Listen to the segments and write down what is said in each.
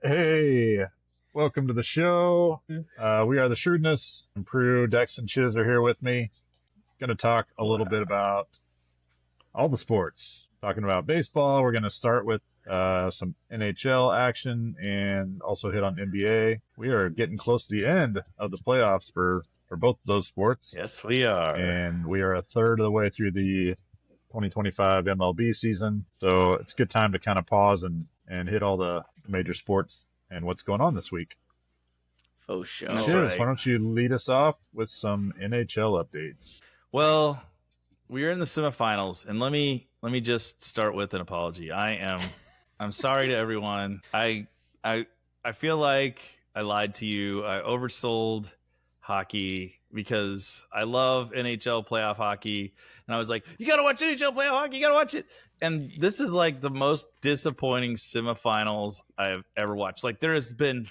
Hey, welcome to the show. We are the Shrewdness, and Prue, Dex, and Chiz are here with me. Going to talk a little bit about all the sports. Talking about baseball. We're going to start with some NHL action and also hit on NBA. We are getting close to the end of the playoffs for both of those sports. Yes, we are. And we are a third of the way through the 2025 MLB season. So it's a good time to kind of pause and hit all the major sports and what's going on this week. Oh, sure. Chiz, right. why don't you lead us off with some NHL updates? Well, we are in the semifinals, and let me just start with an apology. I'm sorry to everyone. I feel like I lied to you. I oversold hockey because I love NHL playoff hockey, and I was like, you gotta watch NHL playoff hockey, you gotta watch it. And this is like the most disappointing semifinals I've ever watched. Like, there has been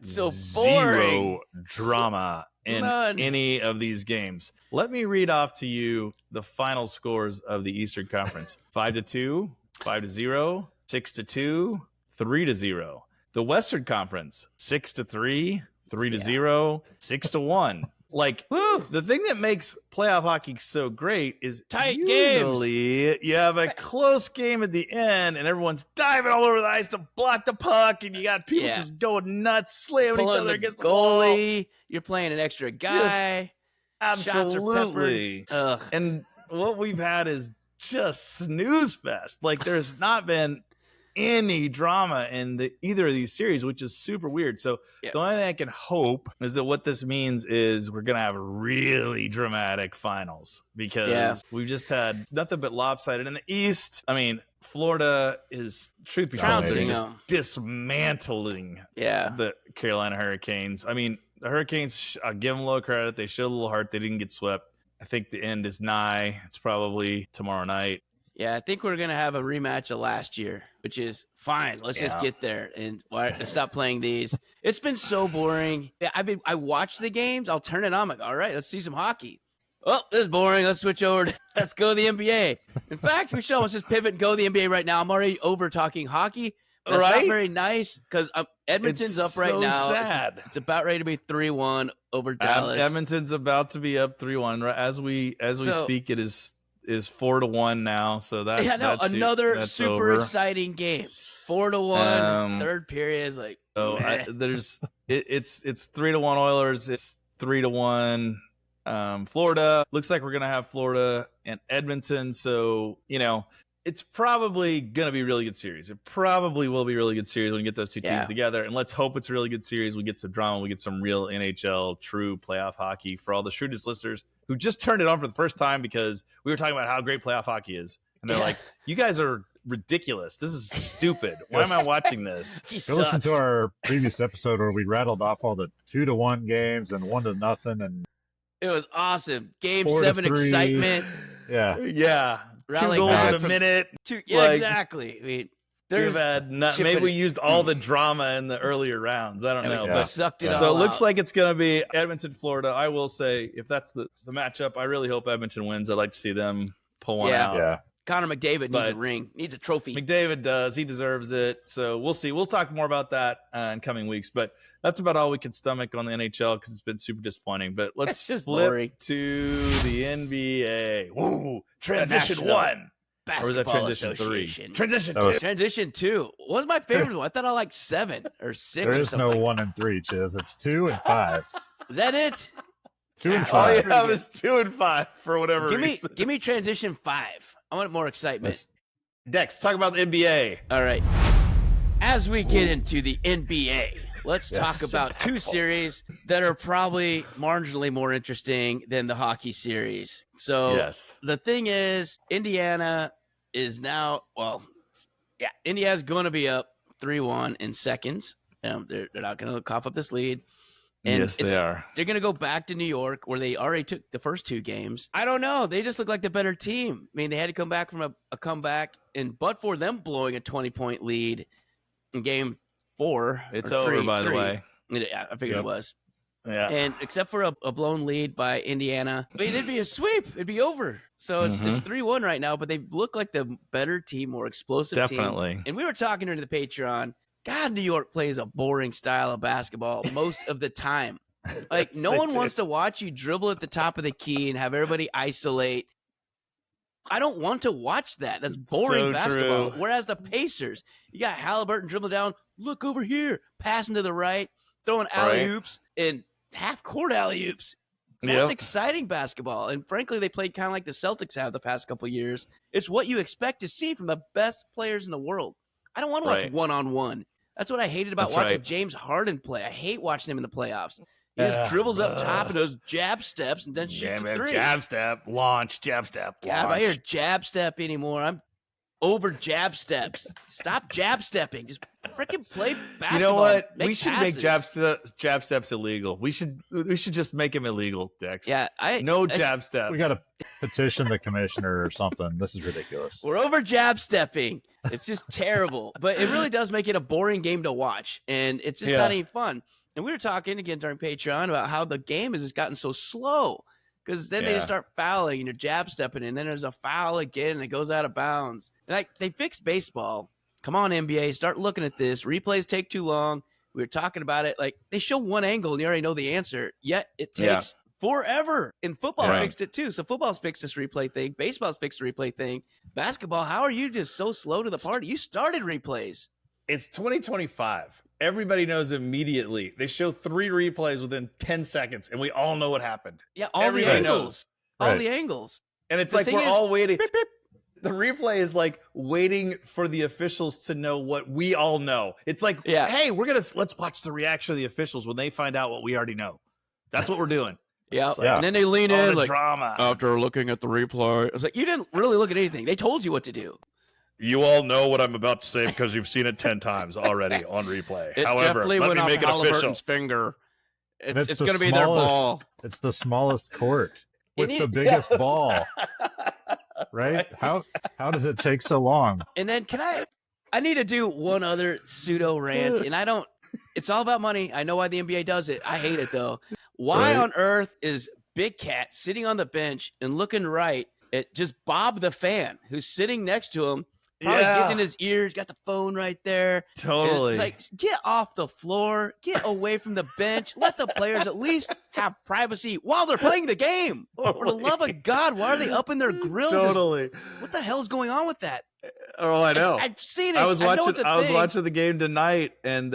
so boring. zero drama in any of these games. Let me read off to you the final scores of the Eastern Conference: 5-2, 5-0, 6-2, 3-0. The Western Conference: 6-3, 3-0, 6-1. Like, the thing that makes playoff hockey so great is Tight usually you have a close game at the end and everyone's diving all over the ice to block the puck, and you got people just going nuts, slamming each other against the goalie. wall. You're playing an extra guy. Absolutely. And what we've had is just snooze fest. Like, there's not been any drama in either of these series, which is super weird. So the only thing I can hope is that what this means is we're gonna have really dramatic finals, because we've just had nothing but lopsided in the East. I mean, Florida is, truth be told, they're just dismantling the Carolina Hurricanes. I mean, the Hurricanes, I'll give them a little credit. They showed a little heart. They didn't get swept. I think the end is nigh. It's probably tomorrow night. Yeah, I think we're going to have a rematch of last year, which is fine. Let's just get there and stop playing these. It's been so boring. I watch the games. I'll turn it on. I'm like, all right, let's see some hockey. Oh, this is boring. Let's switch over. Let's go to the NBA. In fact, we should almost just pivot and go to the NBA right now. I'm already over talking hockey. That's not very nice, because Edmonton's up right now. Sad. It's about ready to be 3-1 over Dallas. Edmonton's about to be up 3-1. As we speak, it is 4-1 now. So that's another super over. Exciting game. 4-1. Third period is like. It's 3-1 Oilers. It's 3-1 Florida. Looks like we're gonna have Florida and Edmonton. So it's probably going to be a really good series. It probably will be a really good series when we get those two teams together. And let's hope it's a really good series. We get some drama. We get some real NHL, true playoff hockey for all the Shrewdness listeners who just turned it on for the first time because we were talking about how great playoff hockey is. And they're like, you guys are ridiculous. This is stupid. Why am I watching this? Go listen to our previous episode where we rattled off all the 2-1 games and 1-0. And it was awesome. Game 7 excitement. Yeah. Rallying 2 goals in a minute. Exactly. I mean, maybe we used all the drama in the earlier rounds. I don't know. But sucked it all so it looks out. like it's going to be Edmonton, Florida. I will say, if that's the matchup, I really hope Edmonton wins. I'd like to see them pull one out. Yeah. Connor McDavid needs a ring, needs a trophy. McDavid does. He deserves it. So we'll see. We'll talk more about that in coming weeks. But that's about all we can stomach on the NHL because it's been super disappointing. But let's flip to the NBA. Woo! Transition 1. Or was that transition 3? Transition 2. Transition 2. What was my favorite one? I thought I liked 7 or 6 There or is something. no 1 and 3, Chiz. It's 2 and 5. Is that it? 2 and 5. All you have is 2 and 5 for whatever reason. Give me transition 5. I want more excitement. Dex, talk about the NBA. All right. As we get into the NBA, let's talk about 2 series that are probably marginally more interesting than the hockey series. So the thing is, Indiana is now, Indiana's going to be up 3-1 in seconds. They're not going to cough up this lead. And yes, they are. They're going to go back to New York, where they already took the first 2 games. I don't know. They just look like the better team. I mean, they had to come back from a comeback, but for them blowing a 20-point lead in game 4. It's over, by the way. Yeah, I figured it was. Yeah. And except for a blown lead by Indiana, I mean, it'd be a sweep. It'd be over. So it's 3-1 right now, but they look like the better team, more explosive team. Definitely. And we were talking during the Patreon, God, New York plays a boring style of basketball most of the time. Like, no one wants to watch you dribble at the top of the key and have everybody isolate. I don't want to watch that. That's boring So basketball. true. Whereas the Pacers, you got Halliburton dribbling down, look over here, passing to the right, throwing alley-oops and half-court alley-oops. That's exciting basketball. And frankly, they played kind of like the Celtics have the past couple of years. It's what you expect to see from the best players in the world. I don't want to watch one-on-one. That's what I hated about watching James Harden play. I hate watching him in the playoffs. He just dribbles up top and does jab steps and then shoots a three. Jab step, launch, jab step, launch. God, I don't hear jab step anymore. I'm over jab steps. Stop jab stepping. Just freaking play basketball. You know what? We should make jab steps illegal. We should just make them illegal, Dex. Yeah, jab steps. We got to petition the commissioner or something. This is ridiculous. We're over jab stepping. It's just terrible. But it really does make it a boring game to watch, and it's just not any fun. And we were talking again during Patreon about how the game has just gotten so slow because then they just start fouling and you're jab stepping, and then there's a foul again and it goes out of bounds. And they fixed baseball. Come on, NBA, start looking at this. Replays take too long. We were talking about it. Like, they show one angle and you already know the answer, yet it takes forever. And football fixed it too. So football's fixed this replay thing. Baseball's fixed the replay thing. Basketball, how are you just so slow to the party? You started replays. It's 2025. Everybody knows immediately. They show 3 replays within 10 seconds, and we all know what happened. Yeah, the angles. All the angles. And it's like we're all waiting. Beep, beep. The replay is like waiting for the officials to know what we all know. It's like, hey, let's watch the reaction of the officials when they find out what we already know. That's what we're doing. And then they lean in like, drama. After looking at the replay. I was like, you didn't really look at anything. They told you what to do. You all know what I'm about to say because you've seen it 10 times already on replay. It However, definitely let went me off make it official. Halliburton's finger. It's going to be their ball. It's the smallest court with the biggest ball. Right? How does it take so long? And then I need to do one other pseudo rant, and it's all about money. I know why the NBA does it. I hate it though. Why on earth is Big Cat sitting on the bench and looking right at just Bob the fan who's sitting next to him? Probably getting in his ears, got the phone right there. Totally. It's like, get off the floor, get away from the bench, let the players at least have privacy while they're playing the game. For the love of God, why are they up in their grills? Totally. What the hell is going on with that? Oh, I know. I've seen it. I was watching watching the game tonight, and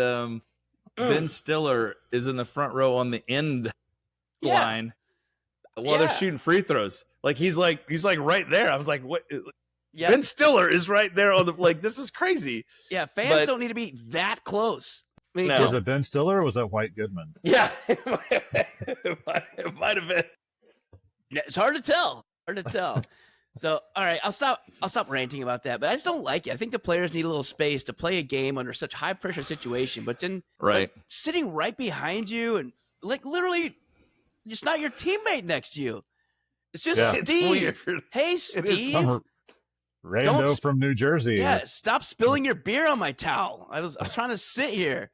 Ben Stiller is in the front row on the end line while they're shooting free throws. Like he's like right there. I was like, what? Yeah. Ben Stiller is right there on the this is crazy. Yeah, fans don't need to be that close. I mean, was it Ben Stiller or was that White Goodman? Yeah, it might have been. Yeah, it's hard to tell. So, all right, I'll stop ranting about that. But I just don't like it. I think the players need a little space to play a game under such high pressure situation. But then, sitting right behind you and literally, it's not your teammate next to you. It's just Steve. Hey, Steve. Rando from New Jersey. Yeah, stop spilling your beer on my towel. I was trying to sit here.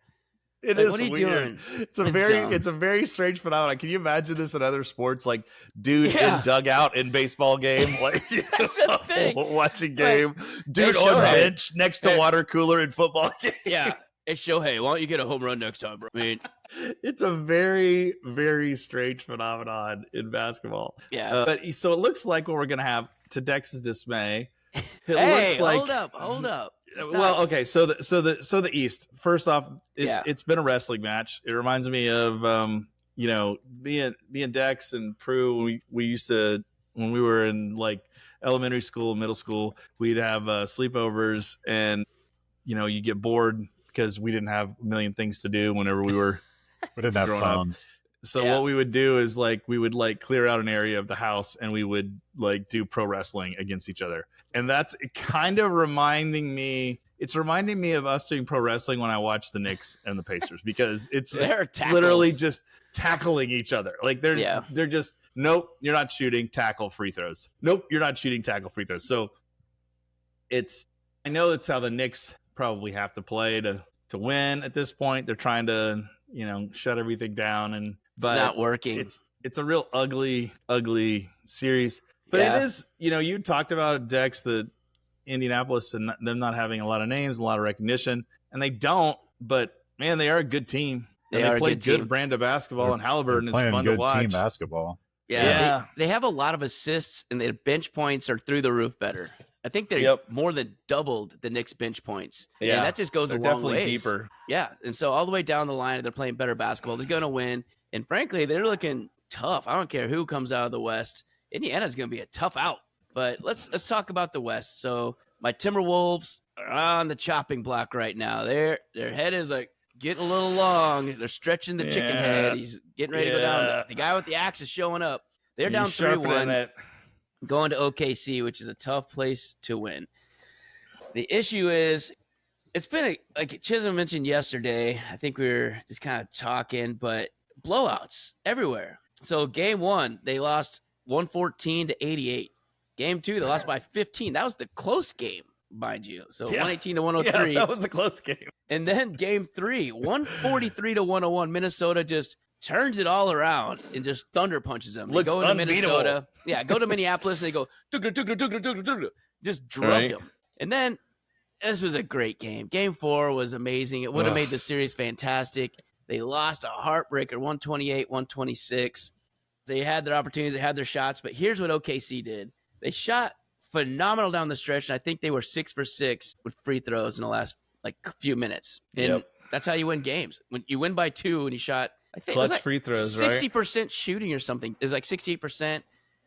What are you doing? It's a very strange phenomenon. Can you imagine this in other sports? Like, dude in dugout in baseball game, that's a thing. Watching game, dude on bench next to water cooler in football game. Yeah, it's Shohei. Why don't you get a home run next time, bro? I mean, it's a very, very strange phenomenon in basketball. Yeah, but so it looks like what we're gonna have, to Dex's dismay. Looks like, hold up. Stop. Well, okay, so the East. First off, it's been a wrestling match. It reminds me of me and Dex and Prue. We used to, when we were in elementary school, middle school, we'd have sleepovers, and you get bored because we didn't have a million things to do whenever we were we didn't have phones. So what we would do is we would clear out an area of the house, and we would do pro wrestling against each other. And that's kind of reminding me of us doing pro wrestling when I watch the Knicks and the Pacers, because it's literally just tackling each other. They're just, nope, you're not shooting, tackle, free throws. Nope, you're not shooting, tackle, free throws. So I know that's how the Knicks probably have to play to win at this point. They're trying to, shut everything down, but it's not working. It's a real ugly series. But it is, you talked about Dex, the Indianapolis, and them not having a lot of names, a lot of recognition, and they don't. but man, they are a good team. They and are a play good team. brand of basketball, and Halliburton is playing fun to good watch. team basketball. Yeah. They have a lot of assists, and their bench points are through the roof better. I think they're more than doubled the Knicks bench points. Yeah. And that just goes they're a long definitely ways. deeper. Yeah. And so all the way down the line, they're playing better basketball. They're going to win. And frankly, they're looking tough. I don't care who comes out of the West. Indiana's going to be a tough out. But let's talk about the West. So my Timberwolves are on the chopping block right now. Their head is like getting a little long. They're stretching the chicken head. He's getting ready to go down. The guy with the axe is showing up. They're down 3-1, going to OKC, which is a tough place to win. The issue is, it's been like Chisholm mentioned yesterday. I think we were just kind of talking, but blowouts everywhere. So game 1, they lost 114-88. Game 2, they lost by 15. That was the close game, mind you. So 118-103. Yeah, that was the close game. And then game 3, 143-101. Minnesota just turns it all around and just thunder punches them. They go into Minnesota. Yeah, go to Minneapolis. And they go, just drubbed them. And then this was a great game. Game 4 was amazing. It would have made the series fantastic. They lost a heartbreaker, 128-126. They had their opportunities. They had their shots. But here's what OKC did. They shot phenomenal down the stretch. And I think they were 6 for 6 with free throws in the last few minutes. And that's how you win games. When you win by 2 and you shot, I think clutch it was free throws, 60% shooting or something. It was like 68%.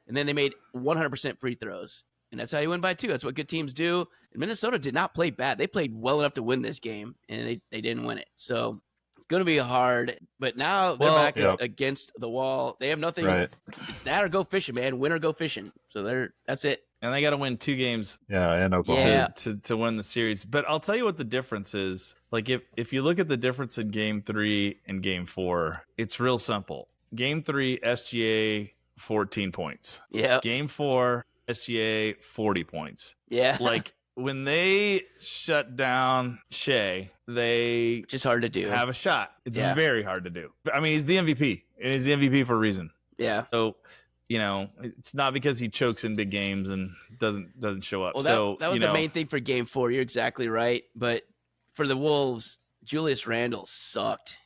And then they made 100% free throws. And that's how you win by 2. That's what good teams do. And Minnesota did not play bad. They played well enough to win this game, and they didn't win it. So it's going to be hard. But now their back is against the wall. They have nothing. Right. It's that or go fishing, man. Win or go fishing. So that's it. And they got to win 2 games and Oklahoma to win the series. But I'll tell you what the difference is. Like if you look at the difference in game 3 and game 4, it's real simple. Game 3, SGA 14 points. Yeah. Game 4, SGA 40 points. Yeah. Like when they shut down Shea, they just hard to do. Have a shot. It's very hard to do. I mean, he's the MVP, and he's the MVP for a reason. Yeah. So, it's not because he chokes in big games and doesn't show up. Well, that was the main thing for game 4. You're exactly right. But for the Wolves, Julius Randle sucked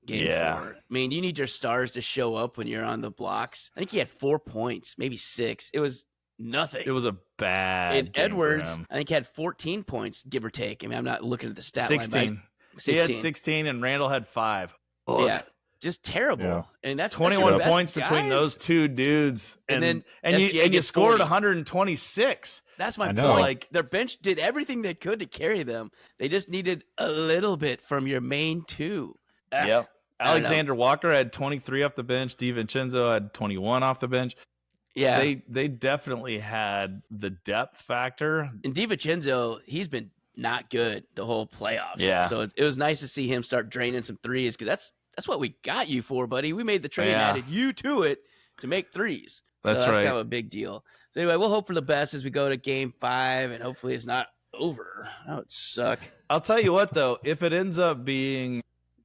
game 4. I mean, you need your stars to show up when you're on the blocks. I think he had 4 points, maybe 6. It was nothing. It was a bad And game Edwards, for him. I think, had 14 points, give or take. I mean, I'm not looking at the stat 16. line. 16. He had 16, and Randall had 5. Ugh. Yeah. Just terrible. Yeah. And that's 21 that's points guys. between those 2 dudes. And you scored 126. That's my point. Like, their bench did everything they could to carry them. They just needed a little bit from your main 2. Yep. Alexander Walker had 23 off the bench. DiVincenzo had 21 off the bench. Yeah. They definitely had the depth factor. And DiVincenzo, he's been not good the whole playoffs. Yeah. So it was nice to see him start draining some threes, because that's what we got you for, buddy. We made the trade and added you to it to make threes. So that's right. kind of a big deal. So anyway, we'll hope for the best as we go to game 5, and hopefully it's not over. That would suck. I'll tell you what, though, if it ends up being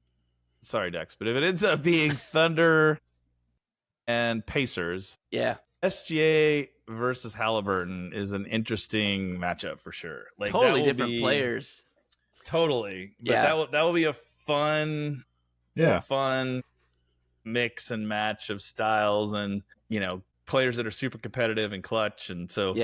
– sorry, Dex, but if it ends up being Thunder and Pacers, SGA versus Halliburton is an interesting matchup for sure. Like, totally different players. Totally. But that will be a fun mix and match of styles and, players that are super competitive and clutch. And so,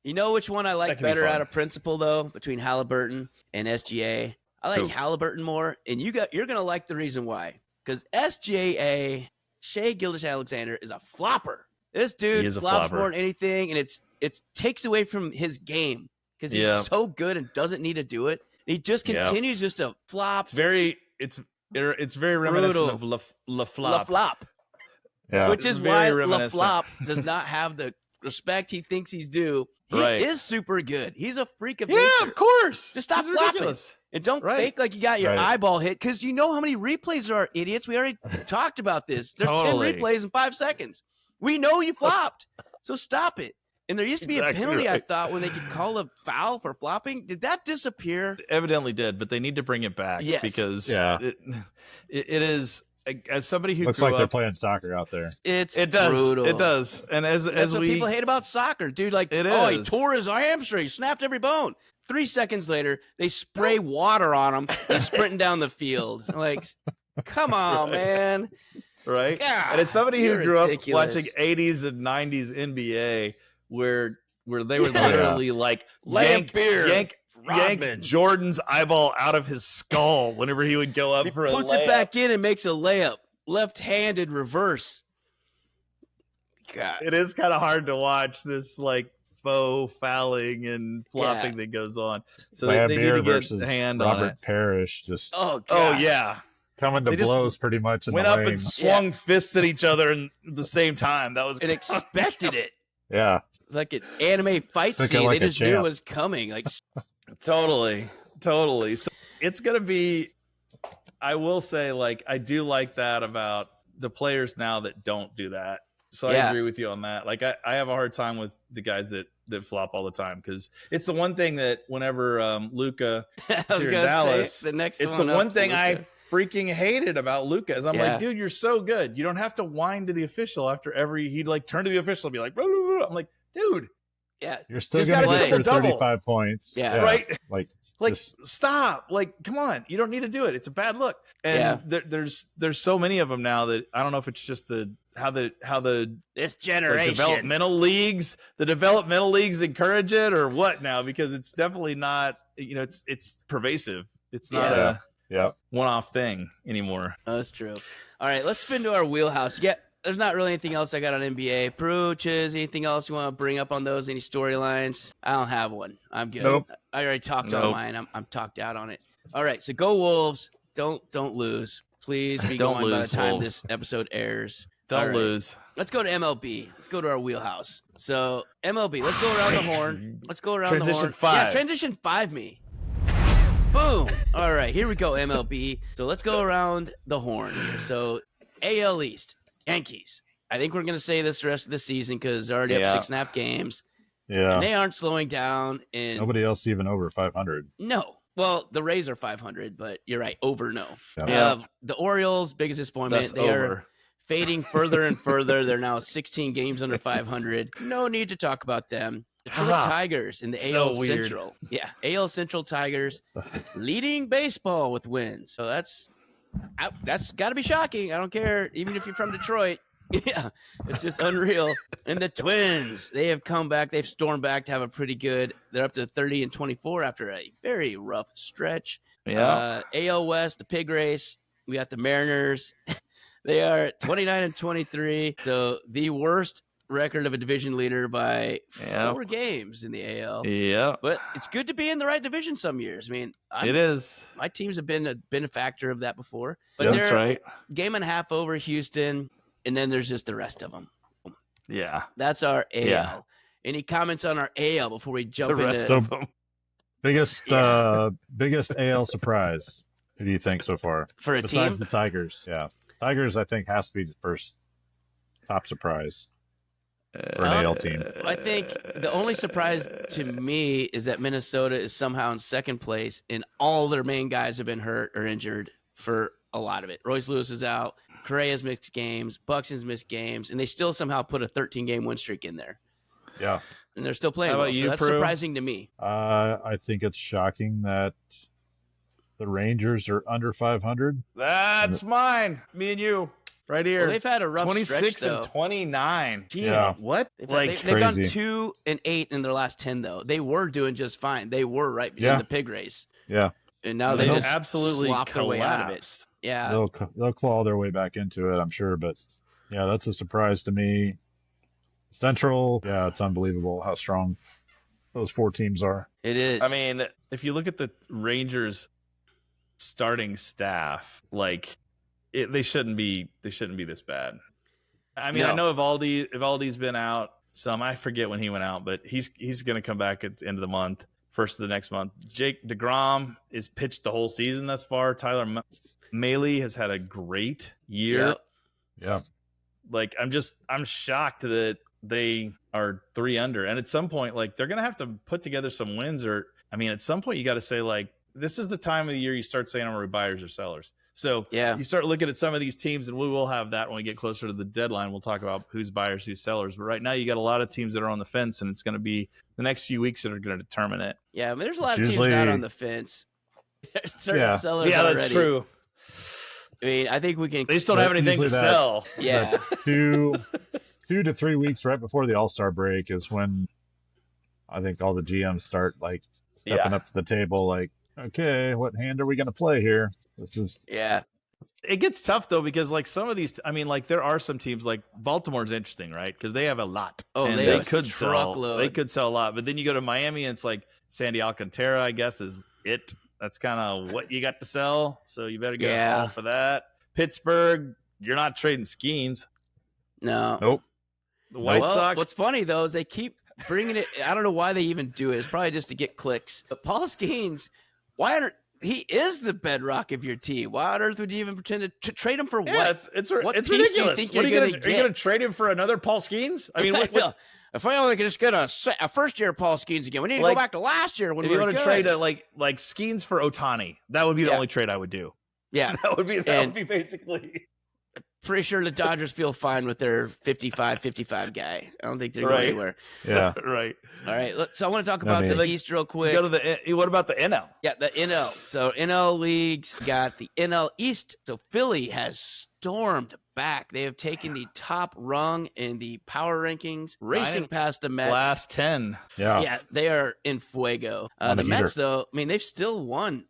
you know which one I like better out of principle, though, between Halliburton and SGA? I like Halliburton more, and you're going to like the reason why. Because SGA, Shea Gilgeous-Alexander, is a flopper. This dude flops more than anything, and it takes away from his game because he's so good and doesn't need to do it. He just continues just to flop. It's very reminiscent of La Flop. La Flop. Yeah. Which is why La Flop does not have the respect he thinks he's due. He is super good. He's a freak of nature. Yeah, of course. Just stop flopping. And don't fake like you got your eyeball hit, because you know how many replays there are, idiots. We already talked about this. There's 10 replays in 5 seconds. We know you flopped. So stop it. And there used to be a penalty, I thought, when they could call a foul for flopping. Did that disappear? It evidently did, but they need to bring it back because it is as somebody who looks grew like they're up, playing soccer out there. It does. brutal. It does. And That's what people hate about soccer, dude. Like, It he is. tore his hamstring, he snapped every bone. 3 seconds later, they spray water on him. He's sprinting down the field. Like, come on, man. Right? God, and as somebody who you're grew ridiculous. up watching 80s and 90s NBA, where they were literally like yank Jordan's eyeball out of his skull whenever he would go up for a layup. Puts it back in and makes a layup. Left-handed reverse. God. It is kind of hard to watch this like faux fouling and flopping that goes on. So they need to get a hand on it. Robert Parrish just Oh yeah. coming to blows pretty much in went the up lane. and swung fists at each other in the same time. That was and expected it. Yeah. It's like an anime fight Took it scene. like They a just knew it champ. was coming. Like Totally. So it's gonna be. I will say, like, I do like that about the players now that don't do that. So I agree with you on that. Like, I have a hard time with the guys that flop all the time because it's the one thing that whenever Luka I is was here in gonna Dallas, say, the next it's one the up one is thing I Luka. freaking hated about Luka is I'm Yeah. like, dude, you're so good. You don't have to whine to the official after he'd like turn to the official and be like, blah, blah, blah. I'm like, dude, Yeah. You're still Just going to gotta get your triple-double. 35 points. Yeah. right? Like Stop. Like, come on. You don't need to do it. It's a bad look. And there's so many of them now that I don't know if it's just how the This like, generation. developmental leagues encourage it or what now, because it's definitely not, it's pervasive. It's not yeah. one-off thing anymore. That's true. All right, let's spin to our wheelhouse. Yeah, there's not really anything else I got on NBA. Peru, Chiz, anything else you want to bring up on those? Any storylines? I don't have one. I'm good. Nope. I already talked on mine. I'm talked out on it. All right, so go Wolves. Don't lose. Please be Don't going by the lose, time Wolves. this episode airs. Don't All right. lose. Let's go to MLB. Let's go to our wheelhouse. So MLB, let's go around the horn. Let's go around the Transition horn. 5. Yeah, transition 5 me. Boom. All right, here we go, MLB. So let's go around the horn here. So AL East, Yankees. I think we're going to say this the rest of the season because they're already up 6.5 games. Yeah. And they aren't slowing down. And Nobody else even over 500. no. Well, the Rays are 500, but you're right. Over, no. Yeah. The Orioles, biggest disappointment. That's They are over. fading further and further. They're now 16 games under 500. No need to talk about them. Detroit Tigers in the So AL weird. Central. Yeah, AL Central Tigers leading baseball with wins. So that's got to be shocking. I don't care, even if you're from Detroit. Yeah, it's just unreal. And the Twins, they have come back. They've stormed back to have a pretty good. They're up to 30-24 after a very rough stretch. Yeah. AL West, the pig race. We got the Mariners. They are 29-23. So the worst record of a division leader by 4 games in the AL. Yeah. But it's good to be in the right division some years. I mean, It is. my teams have been a factor of that before. But That's they're right. game and a half over Houston, and then there's just the rest of them. Yeah. That's our AL. Yeah. Any comments on our AL before we jump The rest into of them. Biggest AL surprise. Who do you think so far? for a Besides team? the Tigers, yeah. Tigers, I think, has to be the first top surprise for an AL team. I think the only surprise to me is that Minnesota is somehow in second place, and all their main guys have been hurt or injured for a lot of it. Royce Lewis is out. Correa's missed games. Buxton's missed games, and they still somehow put a 13-game win streak in there. Yeah. And they're still playing How well. about So you, that's Prue? surprising to me. I think it's shocking that the Rangers are under 500. That's mine. Me and you. Right here. Well, they've had a rough 26 stretch, and though. 29. Gee, Yeah. what? They've, Like, they've gone crazy. 2-8 in their last 10, though. They were doing just fine. They were right in Yeah. the pig race. Yeah. And now They they just just absolutely sloughed their way out of it. collapsed. Yeah. They'll claw their way back into it, I'm sure. But yeah, that's a surprise to me. Central, yeah, it's unbelievable how strong those 4 teams are. It is. I mean, if you look at the Rangers starting staff, like they shouldn't be this bad. I mean, No. I know Evaldi's been out some. I forget when he went out, but he's going to come back at the end of the month, first of the next month. Jake DeGrom is pitched the whole season thus far. Tyler Mahle has had a great year. Yep. Yeah. Like, I'm shocked that they are 3 under. And at some point, like, they're going to have to put together some wins, or, I mean, at some point you got to say, like, this is the time of the year you start saying, are we buyers or sellers? So Yeah. you start looking at some of these teams, and we will have that when we get closer to the deadline. We'll talk about who's buyers, who's sellers. But right now, you got a lot of teams that are on the fence, and it's going to be the next few weeks that are going to determine it. Yeah, I mean, there's a lot of Usually- teams not on the fence. There's certain sellers Yeah, already. that's true. I mean, I think we can. They just don't have anything to Usually that- sell. Yeah. that 2 to 3 weeks right before the All-Star break is when I think all the GMs start like stepping up to the table, like, okay, what hand are we going to play here? This is Yeah. It gets tough though, because like some of these, I mean, like there are some teams like Baltimore's interesting, right? Because they have a lot. Oh, and they have a could sell. truckload. They could sell a lot, but then you go to Miami, and it's like Sandy Alcantara, I guess, is it. That's kind of what you got to sell, so you better get all for that. Pittsburgh, you're not trading Skeens. No. nope. The White Sox. What's funny though is they keep bringing it. I don't know why they even do it. It's probably just to get clicks. But Paul Skeens, he is the bedrock of your team. Why on earth would you even pretend to trade him for what? Yeah, it's ridiculous. What are you going to trade him for another Paul Skeens? I mean, what, if I only could just get a first year Paul Skeens again, we need to go back to last year when if we you were want to good. trade like Skeens for Otani, that would be the only trade I would do. Yeah, that would be basically. Pretty sure the Dodgers feel fine with their 55 guy. I don't think they're going anywhere. Yeah. Right. All right. So I want to talk about the East real quick. Go to what about the NL? Yeah, the NL. So NL leagues got the NL East. So Philly has stormed back. They have taken the top rung in the power rankings, racing past the Mets. Last 10. Yeah, they are in fuego. The Mets, though, I mean, they've still won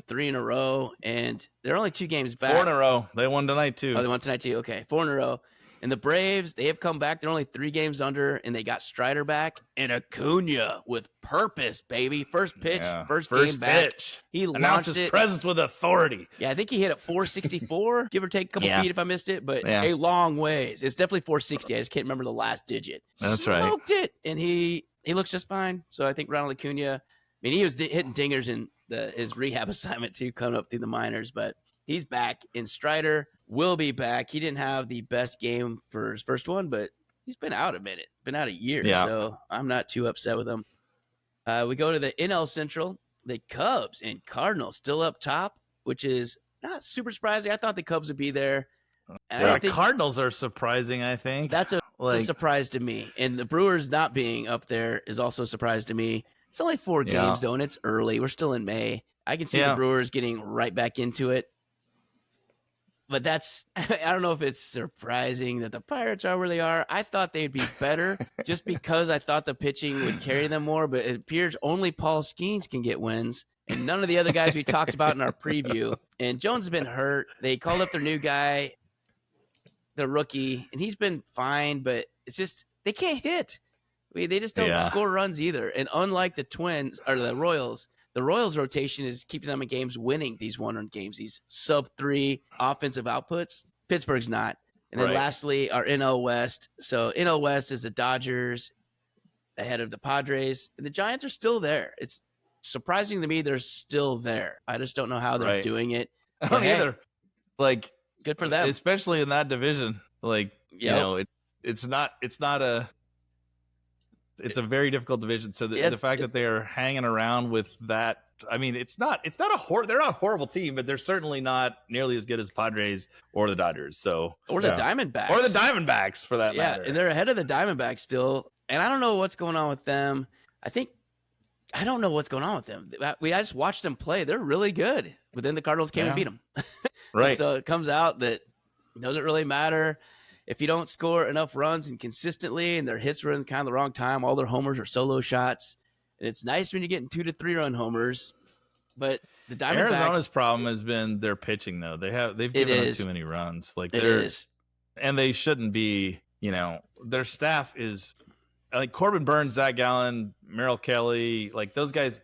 3 in a row, and they're only 2 games back. 4 in a row. They won tonight, too. Oh, they won tonight, too. Okay, 4 in a row. And the Braves, they have come back. They're only 3 games under, and they got Strider back. And Acuna with purpose, baby. First pitch, first game back. Pitch. He announced launched his it. presence with authority. Yeah, I think he hit it 464, give or take a couple feet if I missed it, but Yeah. a long ways. It's definitely 460. I just can't remember the last digit. That's right. Smoked it, and he looks just fine. So I think Ronald Acuna, I mean, he was hitting dingers in his rehab assignment too, coming up through the minors, but he's back. And Strider will be back. He didn't have the best game for his first one, but he's been out a minute, been out a year, so I'm not too upset with him. We go to the NL Central. The Cubs and Cardinals still up top, which is not super surprising. I thought the Cubs would be there. And I The think Cardinals are surprising, I think. that's a surprise to me. And the Brewers not being up there is also a surprise to me. It's only 4 games, though, and it's early. We're still in May. I can see the Brewers getting right back into it. But I don't know if it's surprising that the Pirates are where they are. I thought they'd be better just because I thought the pitching would carry them more, but it appears only Paul Skeens can get wins, and none of the other guys we talked about in our preview. And Jones has been hurt. They called up their new guy, the rookie, and he's been fine, but it's just they can't hit. I mean, they just don't score runs either. And unlike the Twins or the Royals rotation is keeping them in games, winning these 1-run games, these sub-3 offensive outputs. Pittsburgh's not. And then lastly, our NL West. So NL West is the Dodgers ahead of the Padres. And the Giants are still there. It's surprising to me they're still there. I just don't know how they're doing it. I don't either. Like, good for them. Especially in that division. Like, you know, it's a very difficult division. So the fact that they are hanging around with that, I mean, they're not a horrible team, but they're certainly not nearly as good as Padres or the Dodgers. So or the Diamondbacks. Or the Diamondbacks for that matter. And they're ahead of the Diamondbacks still. And I don't know what's going on with them. I don't know what's going on with them. I just watched them play. They're really good. But then the Cardinals came and beat them. Right. So it comes out that it doesn't really matter. If you don't score enough runs and consistently, and their hits are in kind of the wrong time, all their homers are solo shots. And it's nice when you're getting 2 to 3 run homers, but the Diamondbacks. Arizona's problem has been their pitching, though. They've given up too many runs. Like it is, and they shouldn't be. You know, their staff is like Corbin Burns, Zach Gallen, Merrill Kelly. Like those guys,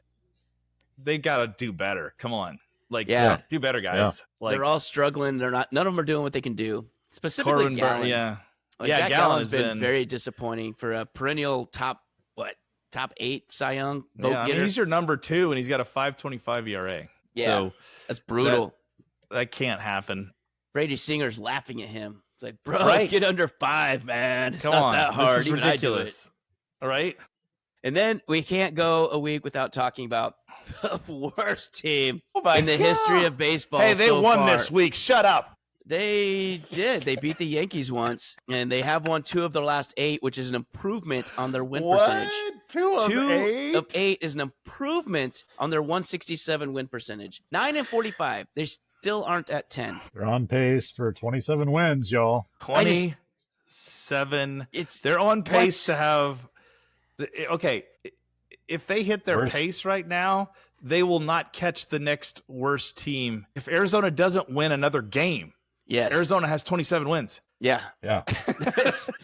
they got to do better. Come on, do better, guys. Yeah. Like they're all struggling. None of them are doing what they can do. Specifically, Corbin Gallen. Jack Gallen's been very disappointing for a perennial top 8 Cy Young vote getter. I mean, he's your number 2, and he's got a 5.25 ERA. Yeah, so that's brutal. That can't happen. Brady Singer's laughing at him. It's like, bro, get under 5, man. It's not that hard. This is ridiculous. All right. And then we can't go a week without talking about the worst team Oh in the history of baseball. Hey, they so won far. this week. Shut up. They did. They beat the Yankees once, and they have won 2 of their last 8, which is an improvement on their win percentage. 2 of 8 is an improvement on their 167 win percentage. 9-45. They still aren't at 10. They're on pace for 27 wins, y'all. 27. They're on pace to have. Okay, if they hit their pace right now, they will not catch the next worst team. If Arizona doesn't win another game, yes, Arizona has 27 wins. Yeah.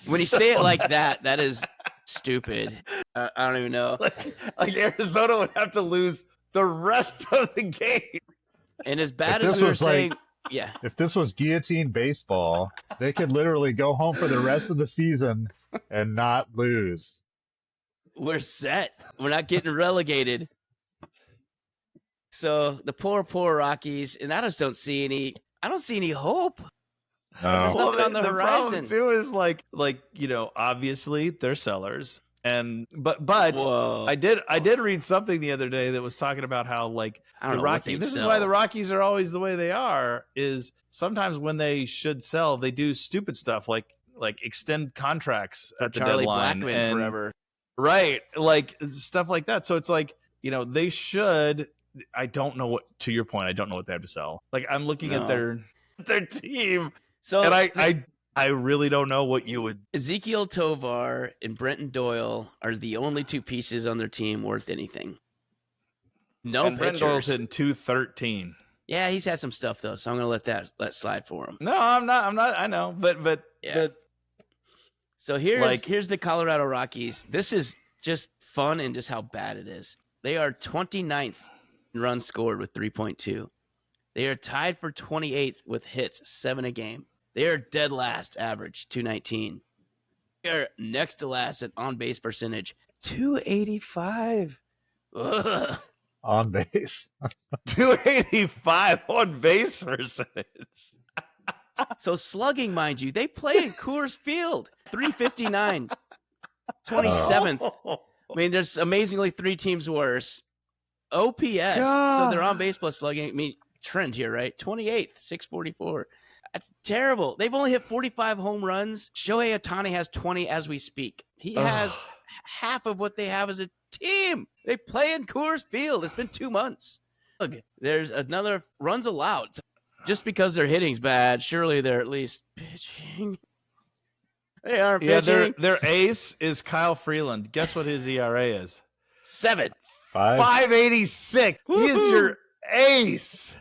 When you say it like that, that is stupid. I don't even know. Like Arizona would have to lose the rest of the game. And as bad as we were saying, yeah. If this was guillotine baseball, they could literally go home for the rest of the season and not lose. We're set. We're not getting relegated. So the poor Rockies, and I just don't see any hope. No. Well, on the horizon. Problem too is like obviously they're sellers, but Whoa. I did read something the other day that was talking about how the Rockies. This is why the Rockies are always the way they are. Is sometimes when they should sell, they do stupid stuff like extend contracts at the Charlie deadline Blackmon forever. Right, like stuff like that. So it's like they should. I don't know what. To your point, I don't know what they have to sell. Like I'm looking at their team. So and I really don't know what you would. Ezekiel Tovar and Brenton Doyle are the only 2 pieces on their team worth anything. No and pitchers. Brenton Doyle's hitting .213. Yeah, he's had some stuff though, so I'm gonna let that slide for him. No, I'm not. I know, but yeah. But, so here's the Colorado Rockies. This is just fun and just how bad it is. They are 29th in runs scored with 3.2. They are tied for 28th with hits, 7 a game. They are dead last, average 219. They are next to last at on-base percentage, 285. Ugh. On base. 285 on base percentage. So slugging, mind you, they play in Coors Field, 359, 27th. I mean, there's amazingly 3 teams worse. OPS, so they're on base plus slugging. I mean, trend here, right? 28th, 644. That's terrible. They've only hit 45 home runs. Shohei Ohtani has 20 as we speak. He has half of what they have as a team. They play in Coors Field. It's been 2 months. Look, there's another runs allowed. Just because their hitting's bad, surely they're at least pitching. They aren't pitching. Their ace is Kyle Freeland. Guess what his ERA is? 7. 586. He is your ace.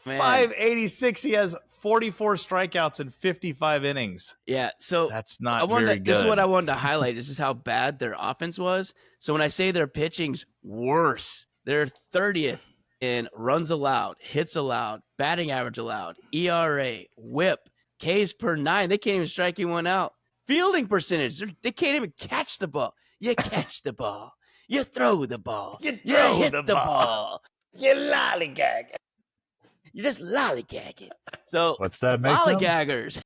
Man. 586. He has 44 strikeouts in 55 innings. Yeah, so that's not very good. This is what I wanted to highlight. This is how bad their offense was. So when I say their pitching's worse, they're 30th in runs allowed, hits allowed, batting average allowed, ERA, WHIP, Ks per 9. They can't even strike you one out. Fielding percentage, they can't even catch the ball. You catch the ball. You throw the ball. You hit the ball. You lollygag. You're just lollygagging. So what's that make lollygaggers.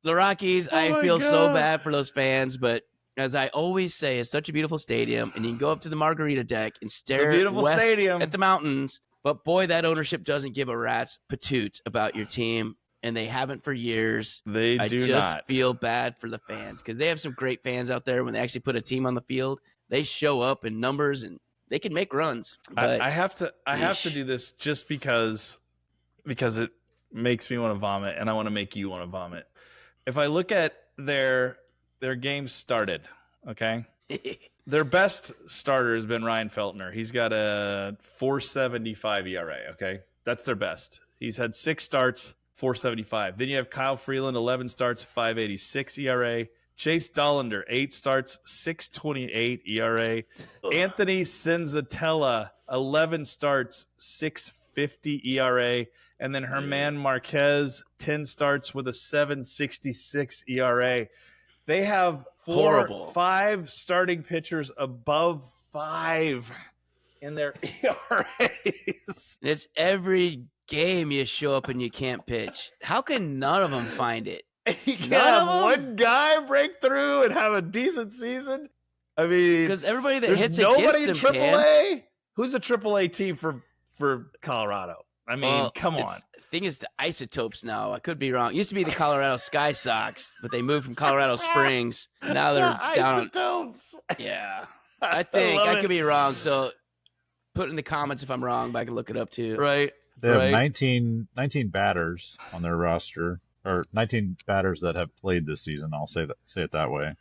The Rockies, I feel so bad for those fans, but as I always say, it's such a beautiful stadium, and you can go up to the Margarita deck and stare west at the mountains. But boy, that ownership doesn't give a rat's patoot about your team, and they haven't for years. I just feel bad for the fans because they have some great fans out there. When they actually put a team on the field, they show up in numbers and they can make runs. I have to do this just because it makes me want to vomit, and I want to make you want to vomit. If I look at their games started, okay, their best starter has been Ryan Feltner. He's got a 4.75 ERA. Okay, that's their best. He's had 6 starts, 4.75. Then you have Kyle Freeland, 11 starts, 5.86 ERA. Chase Dollander, 8 starts, 6.28 ERA. Anthony Senzatella, 11 starts, 6.50 ERA. And then Herman Marquez, 10 starts with a 7.66 ERA. They have 5 starting pitchers above 5 in their ERAs. It's every game you show up and you can't pitch. How can none of them find it? You can't have one guy break through and have a decent season. I mean, because everybody that hits nobody against in him AAA Who's a AAA team for Colorado? I mean, come on. The thing is, the Isotopes now. I could be wrong. It used to be the Colorado Sky Sox, but they moved from Colorado Springs. Now they're down. Isotopes. Yeah, I think I could be wrong. So put in the comments if I'm wrong, but I can look it up too. Right. They have 19 batters on their roster, or 19 batters that have played this season. I'll say it that way.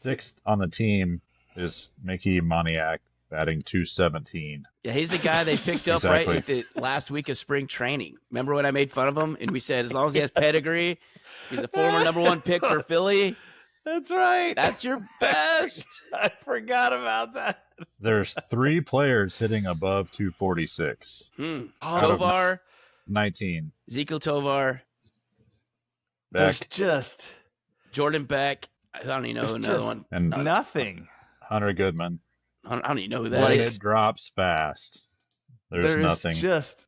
Sixth on the team is Mickey Moniak, batting .217. Yeah, he's the guy they picked up right at the last week of spring training. Remember when I made fun of him and we said as long as he has pedigree, he's a former #1 pick for Philly. That's right. That's your best. I forgot about that. There's 3 players hitting above 246. Tovar, 19. Ezekiel Tovar, There's just Jordan Beck. I don't even know who another one. And nothing. Hunter Goodman. I don't even know who that When is. it drops fast, there's nothing. Just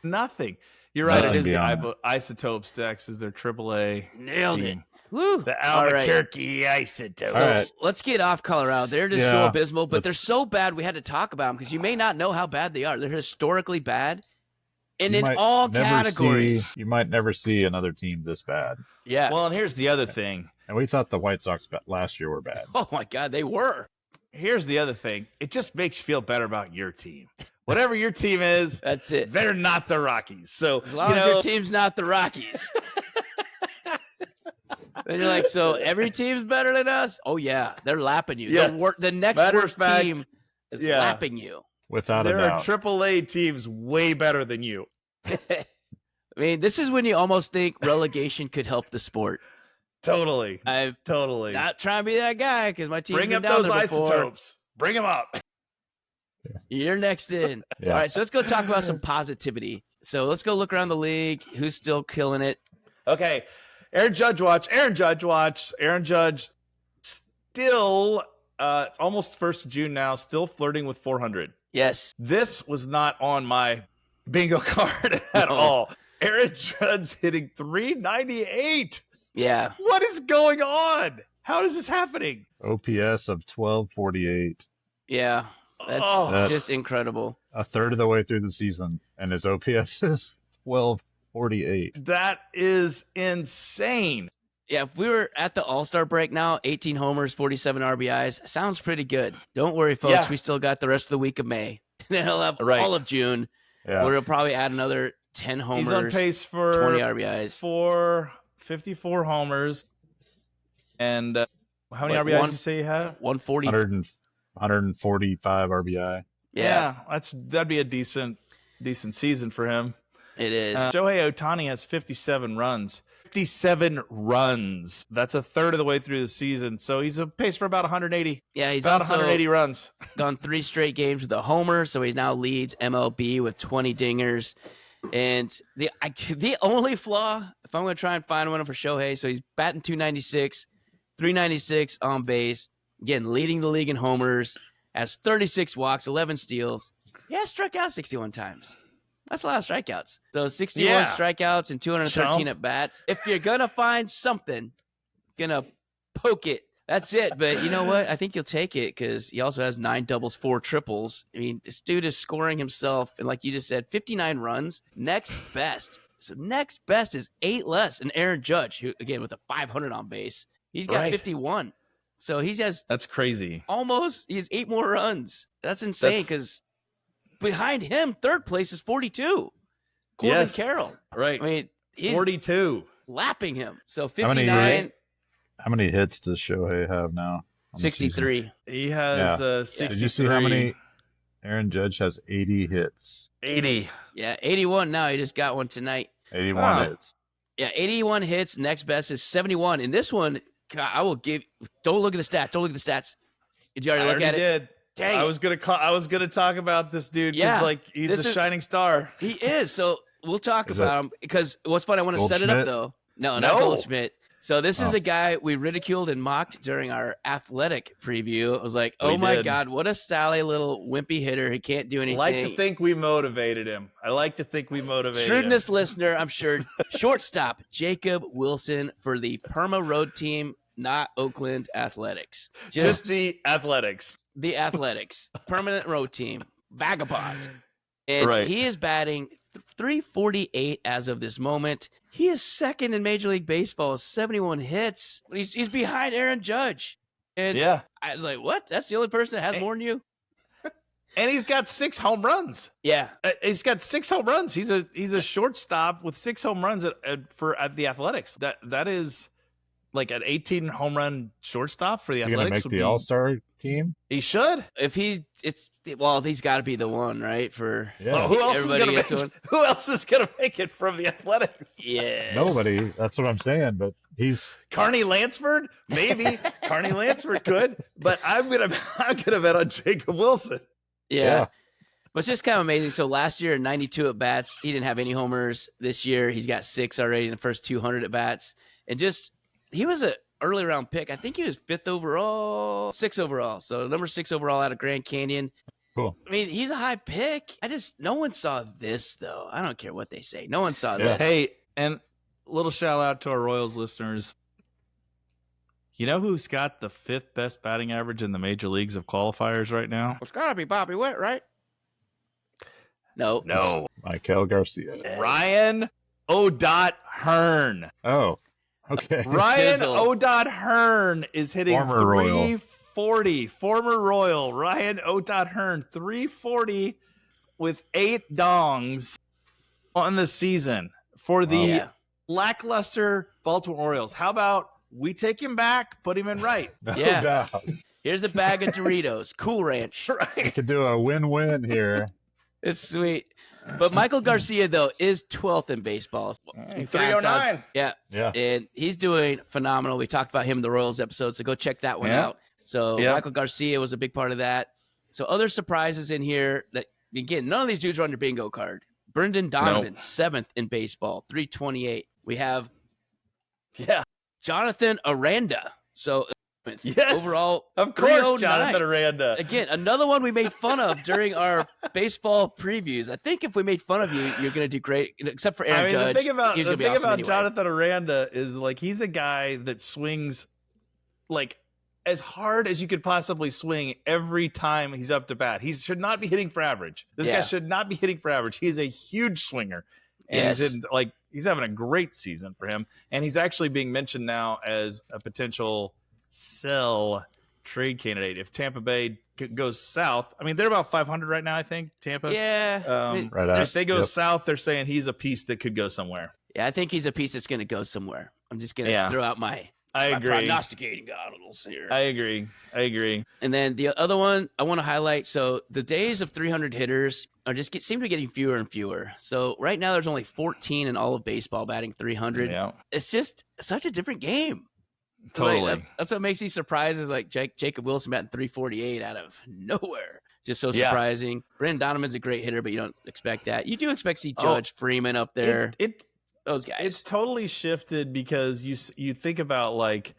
nothing. You're right. Nothing It is beyond the Isotopes. Dex is their AAA. Nailed team. it. Woo. The Albuquerque Isotopes. All right. Let's get off Colorado. They're just so Yeah, abysmal, but they're so bad we had to talk about them because you may not know how bad they are. They're historically bad. And in all categories. You might never see another team this bad. Yeah. Well, and here's the other thing. And we thought the White Sox last year were bad. Oh, my God, they were. Here's the other thing. It just makes you feel better about your team. Whatever your team is, that's it. They're not the Rockies. So as long as your team's not the Rockies. Then you're like, so every team's better than us? Oh, yeah. They're lapping you. Yes. The next worst team is lapping you. Without a doubt. There are AAA teams way better than you. I mean, this is when you almost think relegation could help the sport. Totally. I'm totally not trying to be that guy because my team's bring up down those there before. Isotopes. Bring them up. You're next in. Yeah. All right, so let's go talk about some positivity. So let's go look around the league. Who's still killing it? Okay. Aaron Judge watch. Aaron Judge still, it's almost 1st of June now, still flirting with 400. Yes. This was not on my bingo card at all. Aaron Judge hitting 398. Yeah. What is going on? How is this happening? OPS of 1248. Yeah. That's just incredible. A third of the way through the season, and his OPS is 1248. That is insane. Yeah, if we were at the All-Star break now, 18 homers, 47 RBIs, sounds pretty good. Don't worry, folks. Yeah. We still got the rest of the week of May. Then he'll have all of June, Yeah. where he'll probably add another 10 homers. He's on pace for 20 RBIs. For 54 homers. And how many RBIs did you say you had? 140. 145 RBI. Yeah. That'd be a decent season for him. It is. Shohei Ohtani has 57 runs. 57 runs. That's a third of the way through the season. So he's on pace for about 180. Yeah, he's about also 180 runs. Gone 3 straight games with a homer, so he now leads MLB with 20 dingers. And the only flaw, if I'm going to try and find one for Shohei, so he's batting 296, 396 on base, again, leading the league in homers, has 36 walks, 11 steals. He has struck out 61 times. That's a lot of strikeouts. So 61 strikeouts and 213 at bats. If you're going to find something, going to poke it. That's it. But you know what? I think you'll take it because he also has 9 doubles, 4 triples. I mean, this dude is scoring himself. And like you just said, 59 runs. Next best. So next best is 8 less. And Aaron Judge, who, again, with a 500 on base, he's got 51. So he has. That's crazy. He has 8 more runs. That's insane because behind him, third place is 42. Corbin Carroll. Right. I mean, he's 42. Lapping him. So 59. How many hits does Shohei have now? 63. He has 63. Did you see how many? Aaron Judge has 80 hits. 80. Yeah, 81 now. He just got one tonight. 81 hits. Yeah, 81 hits. Next best is 71. In this one, God, I will give. Don't look at the stats. Don't look at the stats. Did you already look at it? Did. Dang. I was gonna talk about this dude. Yeah, he's a shining star. He is. So we'll talk about him because what's fun. I want to set it up though. No, not Goldschmidt. So this is a guy we ridiculed and mocked during our athletic preview. I was like, oh my God, what a Sally little wimpy hitter. He can't do anything. I like to think we motivated him. Shrewdness listener, I'm sure. Shortstop, Jacob Wilson for the Perma Road team. not Oakland Athletics. Just the Athletics. The Athletics. Permanent road team. Vagabond. And he is batting .348 as of this moment. He is second in Major League Baseball, 71 hits. He's behind Aaron Judge. And I was like, what? That's the only person that has more than you? And he's got 6 home runs. Yeah. He's got 6 home runs. He's a shortstop with 6 home runs at the Athletics. That is like an 18 home run shortstop for the Athletics. Going to make the All-Star team? He should. He's got to be the one, right? For who else is going to make it from the Athletics? Yeah. Nobody. That's what I'm saying, but he's Carney Lansford, maybe. Carney Lansford could, but I'm gonna bet on Jacob Wilson. Yeah. But it's just kind of amazing. So last year, 92 at bats, he didn't have any homers. This year, he's got 6 already in the first 200 at bats, and he was an early round pick. I think he was 6th overall. So number 6 overall out of Grand Canyon. Cool. I mean, he's a high pick. No one saw this though. I don't care what they say. No one saw this. Hey, and little shout out to our Royals listeners. You know who's got the 5th best batting average in the major leagues of qualifiers right now? It's gotta be Bobby Witt, right? No. Michael Garcia. Ryan O'Dot-Hearn. Oh, okay. Ryan O'Dot-Hearn is hitting Former 340. Former Royal Ryan O'Dot-Hearn, 340 with 8 dongs on the season for the lackluster Baltimore Orioles. How about we take him back, put him in right? No doubt. Here's a bag of Doritos, Cool Ranch. We could do a win-win here. It's sweet. But Michael Garcia, though, is 12th in baseball. 309. Yeah. And he's doing phenomenal. We talked about him in the Royals episode, so go check that one out. So Michael Garcia was a big part of that. So other surprises in here that, again, none of these dudes are on your bingo card. Brendan Donovan, 7th in baseball, 328. We have Jonathan Aranda. So overall, of course, Jonathan Aranda. Again, another one we made fun of during our baseball previews. I think if we made fun of you, you're going to do great, except for Aaron Judge. The thing about anyway. Jonathan Aranda is like he's a guy that swings like as hard as you could possibly swing every time he's up to bat. He should not be hitting for average. This guy should not be hitting for average. He is a huge swinger. And he's having a great season for him. And he's actually being mentioned now as a potential sell trade candidate. If Tampa Bay goes south, I mean, they're about 500 right now, I think, Tampa. Yeah. If they go south, they're saying he's a piece that could go somewhere. Yeah, I think he's a piece that's going to go somewhere. I'm just going to throw out my prognosticating goggles here. I agree. And then the other one I want to highlight, so the days of 300 hitters are seem to be getting fewer and fewer. So right now there's only 14 in all of baseball batting 300. Yeah. It's just such a different game. Totally. Like, that's what makes me surprised is like Jacob Wilson batting 348 out of nowhere. Just so surprising. Brendan Donovan's a great hitter, but you don't expect that. You do expect to see Judge, Freeman up there. Those guys. It's totally shifted because you think about like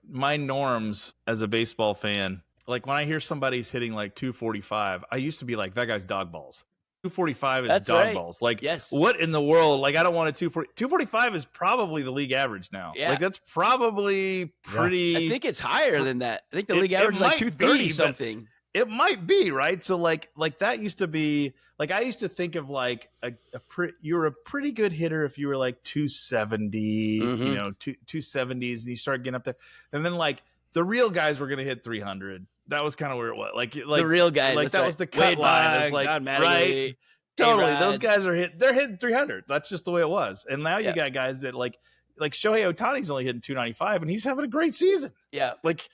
my norms as a baseball fan. Like when I hear somebody's hitting like 245, I used to be like, that guy's dog balls. 245 is dog balls. Like, what in the world? Like, I don't want a 245 is probably the league average now. Yeah. Like, that's probably pretty. I think it's higher than that. I think the league average is like 230 something. It might be, right? So like that used to be like, I used to think of like you were a pretty good hitter if you were like 270, you know, 270s, and you start getting up there, and then like the real guys were going to hit 300. That was kind of where it was. Like the real guys, like that was the cut line. Like, right? Totally. Those guys they're hitting 300. That's just the way it was. And now you got guys that like Shohei Ohtani's only hitting 295, and he's having a great season. Yeah, like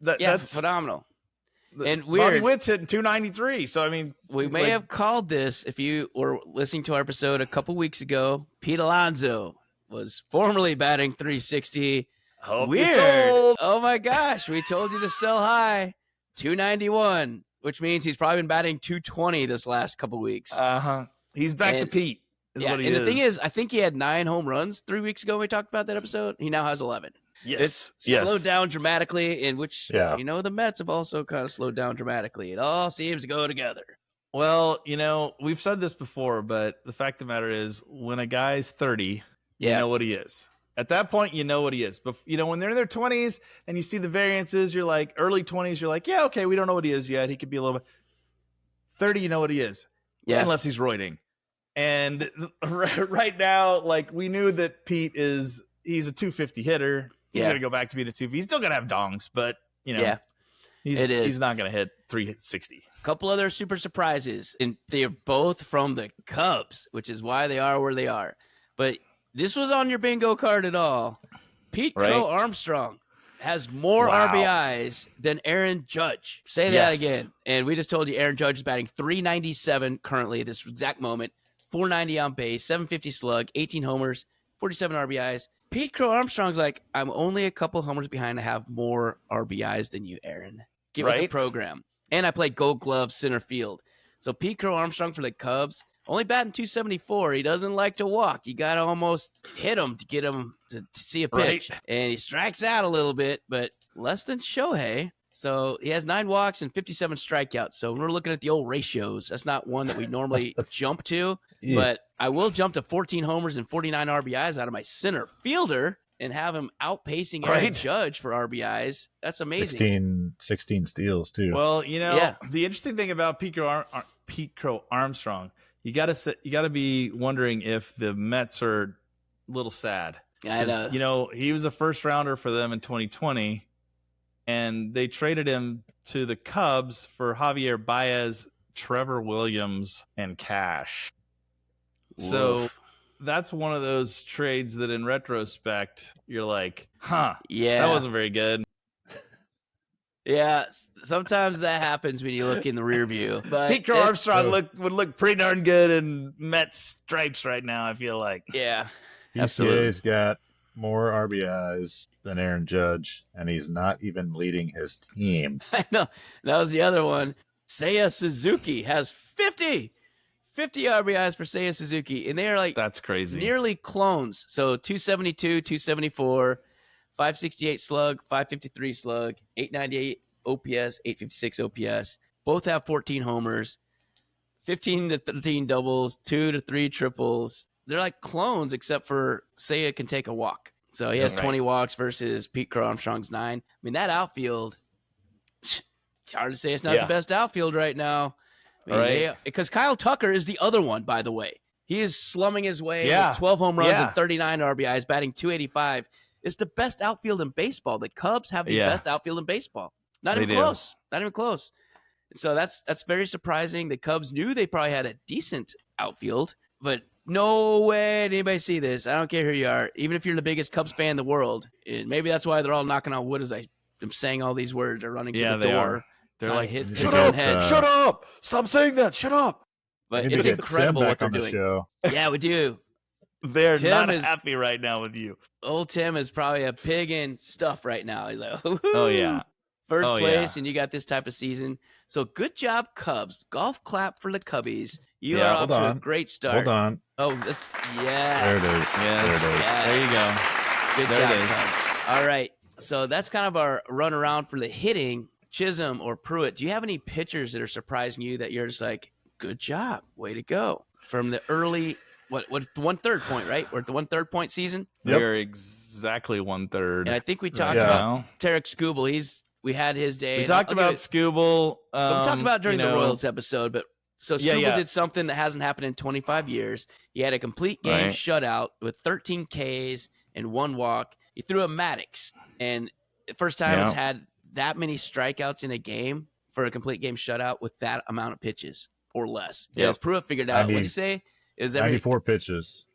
that's phenomenal. And Bobby Witt's hitting 293. So I mean, we may have called this if you were listening to our episode a couple weeks ago. Pete Alonso was formerly batting 360. Weird. Oh my gosh, we told you to sell high. 291, which means he's probably been batting 220 this last couple weeks. He's back to Pete. What he is. The thing is, I think he had 9 home runs 3 weeks ago when we talked about that episode. He now has 11. Yes. It's slowed down dramatically, in which, you know, the Mets have also kind of slowed down dramatically. It all seems to go together. Well, you know, we've said this before, but the fact of the matter is when a guy's 30, you know what he is. At that point, you know what he is. But when they're in their 20s and you see the variances, you're like early 20s. You're like, yeah, okay, we don't know what he is yet. He could be a little bit. 30, you know what he is. Yeah. Unless he's roiding. And right now, like we knew that Pete he's a 250 hitter. He's going to go back to being a 250. He's still going to have dongs, but he's not going to hit 360. A couple other super surprises, and they're both from the Cubs, which is why they are where they are. But this was on your bingo card at all. Pete Crow Armstrong has more RBIs than Aaron Judge. Say that again. And we just told you Aaron Judge is batting 397 currently at this exact moment. 490 on base, 750 slug, 18 homers, 47 RBIs. Pete Crow Armstrong's like, I'm only a couple homers behind. I have more RBIs than you, Aaron. Get with the program. And I play Gold Glove center field. So Pete Crow Armstrong for the Cubs, only batting 274. He doesn't like to walk. You got to almost hit him to get him to see a pitch. And he strikes out a little bit, but less than Shohei. So he has 9 walks and 57 strikeouts. So when we're looking at the old ratios, that's not one that we normally jump to. Yeah. But I will jump to 14 homers and 49 RBIs out of my center fielder and have him outpacing Aaron Judge for RBIs. That's amazing. 16 steals, too. Well, the interesting thing about Pete Crow Armstrong, you got to be wondering if the Mets are a little sad. I know. He was a first rounder for them in 2020. And they traded him to the Cubs for Javier Baez, Trevor Williams, and cash. Oof. So that's one of those trades that in retrospect, you're like, that wasn't very good. Yeah, sometimes that happens when you look in the rear view. But Pete Crow Armstrong would look pretty darn good in Mets stripes right now, I feel like. Yeah, absolutely. He's got more RBIs than Aaron Judge, and he's not even leading his team. I know. That was the other one. Seiya Suzuki has 50 RBIs for Seiya Suzuki, and they are like that's crazy, nearly clones. So 272, 274, 568 slug, 553 slug, 898 OPS, 856 OPS. Both have 14 homers, 15 to 13 doubles, 2 to 3 triples. They're like clones, except for Seiya can take a walk. So he has 20 walks versus Pete Crow Armstrong's 9. I mean, that outfield, it's hard to say it's not the best outfield right now. Because Kyle Tucker is the other one, by the way. He is slumming his way with 12 home runs and 39 RBIs, batting 285. It's the best outfield in baseball. The Cubs have the best outfield in baseball. Not even close. So that's very surprising. The Cubs knew they probably had a decent outfield, but no way did anybody see this. I don't care who you are, even if you're the biggest Cubs fan in the world. And maybe that's why they're all knocking on wood as I'm saying all these words or running to the door. They're like, shut up! Stop saying that! Shut up! But it's incredible what they're doing. Yeah, we do. They're not happy right now with you. Old Tim is probably a pig in stuff right now. He's like, oh, yeah. First place, and you got this type of season. So good job, Cubs. Golf clap for the Cubbies. You are off to a great start. Hold on. Oh, that's there it is. Yes. There you go. Good job, Cubs. All right. So that's kind of our run around for the hitting. Chisholm or Pruitt, do you have any pitchers that are surprising you that you're just like, good job, way to go? From the early, what the 1/3 point, right? We're at the 1/3 point season. We're exactly 1/3. And I think we talked about Tarek Skubal. We had his day. We talked about Skubal. We talked about during the Royals episode, but so Skubal did something that hasn't happened in 25 years. He had a complete game shutout with 13 Ks and 1 walk. He threw a Maddox, and the first time it's had that many strikeouts in a game for a complete game shutout with that amount of pitches or less. Yeah, Pruitt figured out. What did you say? Is 94 pitches.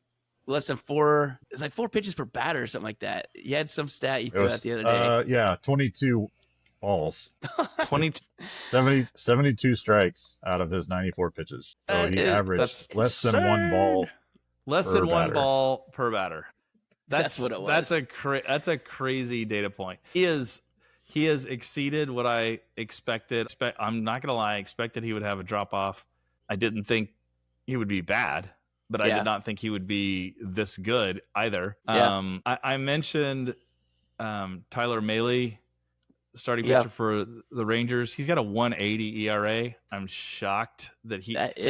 Less than 4. It's like 4 pitches per batter or something like that. You had some stat you threw out the other day. 22 balls. 72 strikes out of his 94 pitches. So he averaged less than 1 ball. Less than 1 ball per batter. That's what it was. That's a crazy data point. He has exceeded what I expected. I'm not going to lie. I expected he would have a drop-off. I didn't think he would be bad, but I did not think he would be this good either. Yeah. I mentioned Tyler Mahle, starting pitcher for the Rangers. He's got a 1.80 ERA. I'm shocked that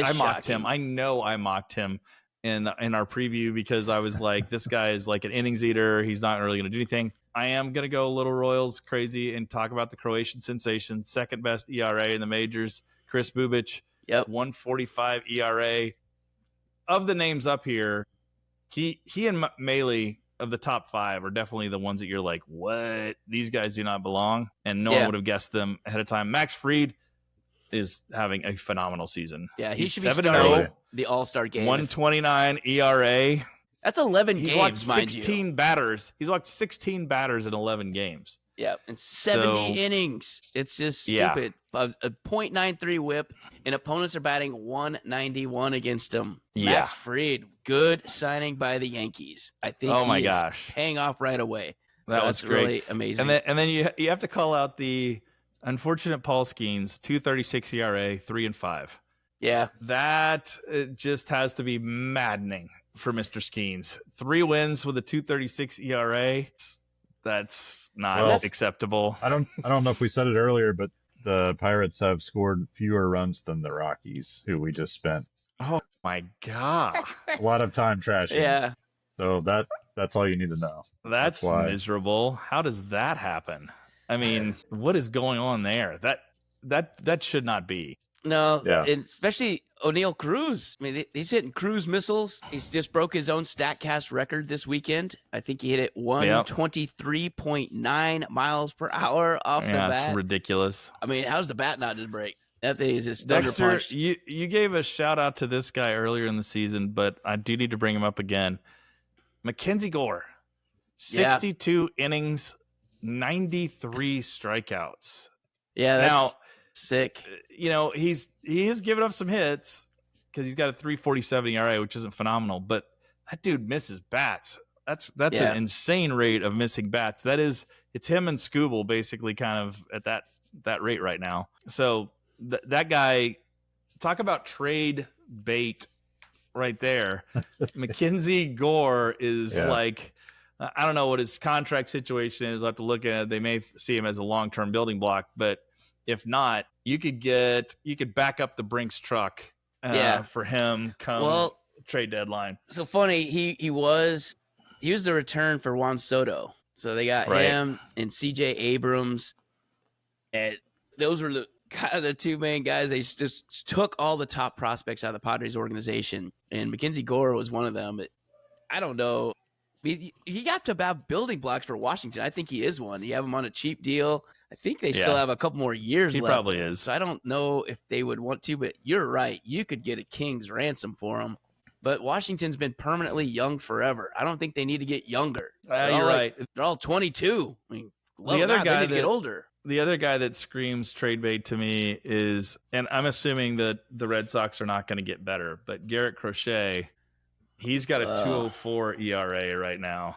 I mocked him. I know I mocked him in our preview because I was like, this guy is like an innings eater. He's not really going to do anything. I am going to go a little Royals crazy and talk about the Croatian sensation, second best ERA in the majors, Chris Bubic, 145 ERA. Of the names up here, he and Maley of the top 5 are definitely the ones that you're like, what? These guys do not belong. And no one would have guessed them ahead of time. Max Fried is having a phenomenal season. Yeah, he He's should be 7-0, starting the All-Star game. 129 ERA. That's 11 He's games, walked mind 16 you. batters. He's walked 16 batters in 11 games. Yeah, and 70 innings. It's just stupid. A .93 whip, and opponents are batting 191 against him. Max Fried, good signing by the Yankees. I think is paying off right away. That's great. Really amazing. And then you have to call out the unfortunate Paul Skeens, 2.36 ERA, 3-5. Yeah, that just has to be maddening for Mr. Skeens. 3 wins with a 2.36 ERA. That's not acceptable. I don't know if we said it earlier, but the Pirates have scored fewer runs than the Rockies, who we just spent Oh my god. a lot of time trashing. Yeah. So that's all you need to know. That's miserable. How does that happen? I mean, what is going on there? That should not be. No, and especially O'Neal Cruz. I mean, he's hitting cruise missiles. He's just broke his own StatCast record this weekend. I think he hit it 123.9 miles per hour off the bat. That's ridiculous. I mean, how's the bat not to break? That thing is just Dexter, thunder-punched. you gave a shout out to this guy earlier in the season, but I do need to bring him up again. Mackenzie Gore, 62 innings, 93 strikeouts. Yeah, that's sick. You know, he has given up some hits because he's got a 3.47 ERA, which isn't phenomenal, but that dude misses bats. That's an insane rate of missing bats. It's him and Scooble basically kind of at that rate right now. So that guy, talk about trade bait right there. Mackenzie Gore is like, I don't know what his contract situation is. I'll have to look at it. They may see him as a long-term building block, but if not, you could back up the Brinks truck for him come trade deadline. So funny, he was the return for Juan Soto. So they got him and CJ Abrams, and those were kind of the 2 main guys. They just took all the top prospects out of the Padres organization, and Mackenzie Gore was one of them. But I don't know. He got to about building blocks for Washington. I think he is one. You have him on a cheap deal. I think they still have a couple more years left. He probably is. So I don't know if they would want to, but you're right. You could get a king's ransom for him. But Washington's been permanently young forever. I don't think they need to get younger. You're right. They're all 22. I mean, the other guy they need to get older. The other guy that screams trade bait to me is, and I'm assuming that the Red Sox are not going to get better, but Garrett Crochet, he's got a 2.04 ERA right now.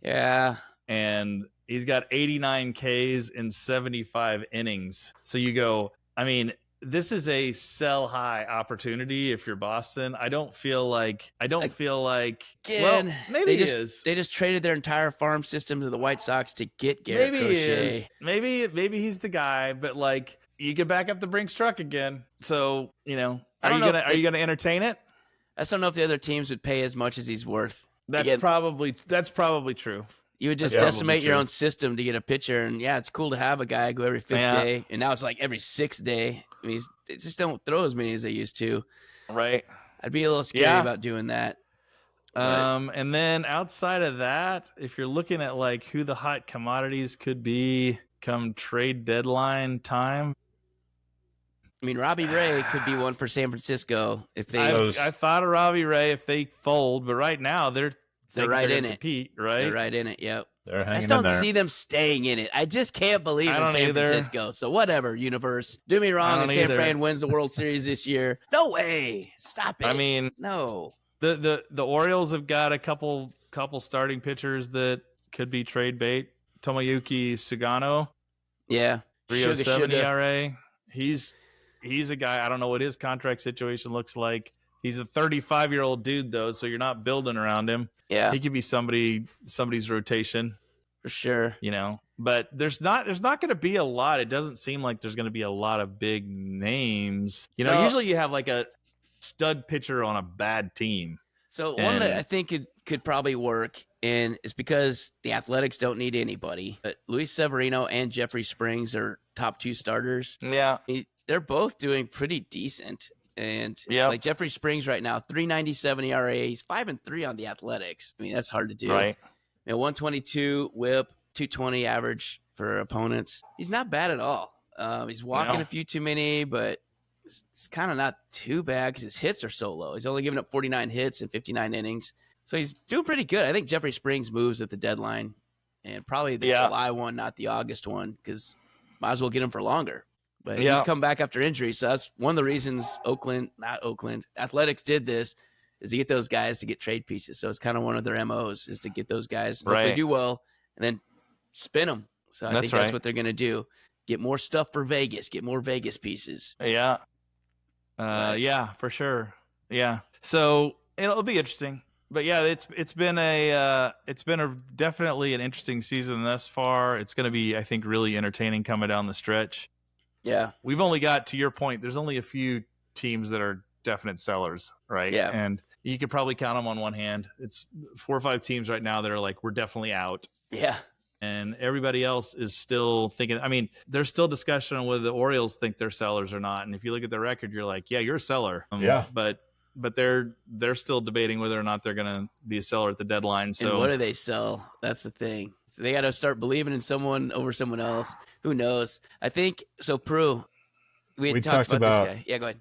Yeah. And he's got 89 Ks in 75 innings. So you go, I mean, this is a sell high opportunity if you're Boston. I don't feel like again, maybe he is. They just traded their entire farm system to the White Sox to get Garrett Crochet. He is. Maybe he's the guy, but like you can back up the Brinks truck again. So, you know, are you gonna entertain it? I just don't know if the other teams would pay as much as he's worth. That's probably true. You would just decimate your own system to get a pitcher, and it's cool to have a guy go every 5th day, and now it's like every 6th day. I mean, they just don't throw as many as they used to. Right. I'd be a little scary about doing that. And then outside of that, if you're looking at like who the hot commodities could be come trade deadline time, I mean, Robbie Ray could be one for San Francisco if they. I thought of Robbie Ray if they fold, but right now they're right in it. Compete, right? They're right in it. Yep. They're hanging I just don't in there. see them staying in it. I just can't believe in San Francisco. So whatever, universe. Do me wrong, and San Fran wins the World Series this year. No way. Stop it. I mean, no. The Orioles have got a couple starting pitchers that could be trade bait. Tomoyuki Sugano. Yeah. 3.07 ERA. He's a guy. I don't know what his contract situation looks like. He's a 35-year-old dude though, so you're not building around him. Yeah, he could be somebody's rotation for sure. You know, but there's not going to be a lot. It doesn't seem like there's going to be a lot of big names. You know, usually you have like a stud pitcher on a bad team. So one that I think could probably work, and it's because the Athletics don't need anybody. But Luis Severino and Jeffrey Springs are top 2 starters. Yeah. They're both doing pretty decent. And like Jeffrey Springs right now, 3.97 ERA. He's 5-3 on the Athletics. I mean, that's hard to do. Right. 122 whip, 220 average for opponents. He's not bad at all. He's walking a few too many, but it's kind of not too bad because his hits are so low. He's only given up 49 hits in 59 innings. So he's doing pretty good. I think Jeffrey Springs moves at the deadline, and probably the July one, not the August one, because might as well get him for longer. But he's come back after injury. So that's one of the reasons Athletics did this, is to get those guys to get trade pieces. So it's kind of one of their MOs, is to get those guys, if they do well, and then spin them. So I think that's what they're going to do. Get more stuff for Vegas. Get more Vegas pieces. Yeah. Yeah, for sure. Yeah. So it'll be interesting. But yeah, it's been a definitely an interesting season thus far. It's going to be, I think, really entertaining coming down the stretch. Yeah. We've only got, to your point, there's only a few teams that are definite sellers, right? Yeah. And you could probably count them on one hand. It's 4 or 5 teams right now that are like, we're definitely out. Yeah. And everybody else is still thinking, I mean, there's still discussion on whether the Orioles think they're sellers or not. And if you look at their record, you're like, yeah, you're a seller. But they're still debating whether or not they're going to be a seller at the deadline. So and what do they sell? That's the thing. So they got to start believing in someone over someone else. Who knows? I think so. Prue, we talked about this guy. Yeah, go ahead.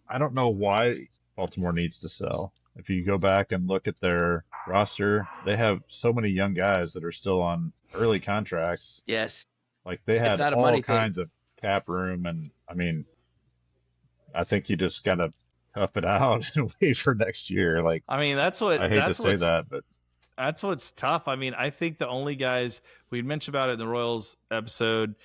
I don't know why Baltimore needs to sell. If you go back and look at their roster, they have so many young guys that are still on early contracts. Yes. Like they had all kinds of cap room. And I mean, I think you just got to tough it out and wait for next year. Like, I mean, I hate to say that, but that's what's tough. I mean, I think the only guys we mentioned about it in the Royals episode,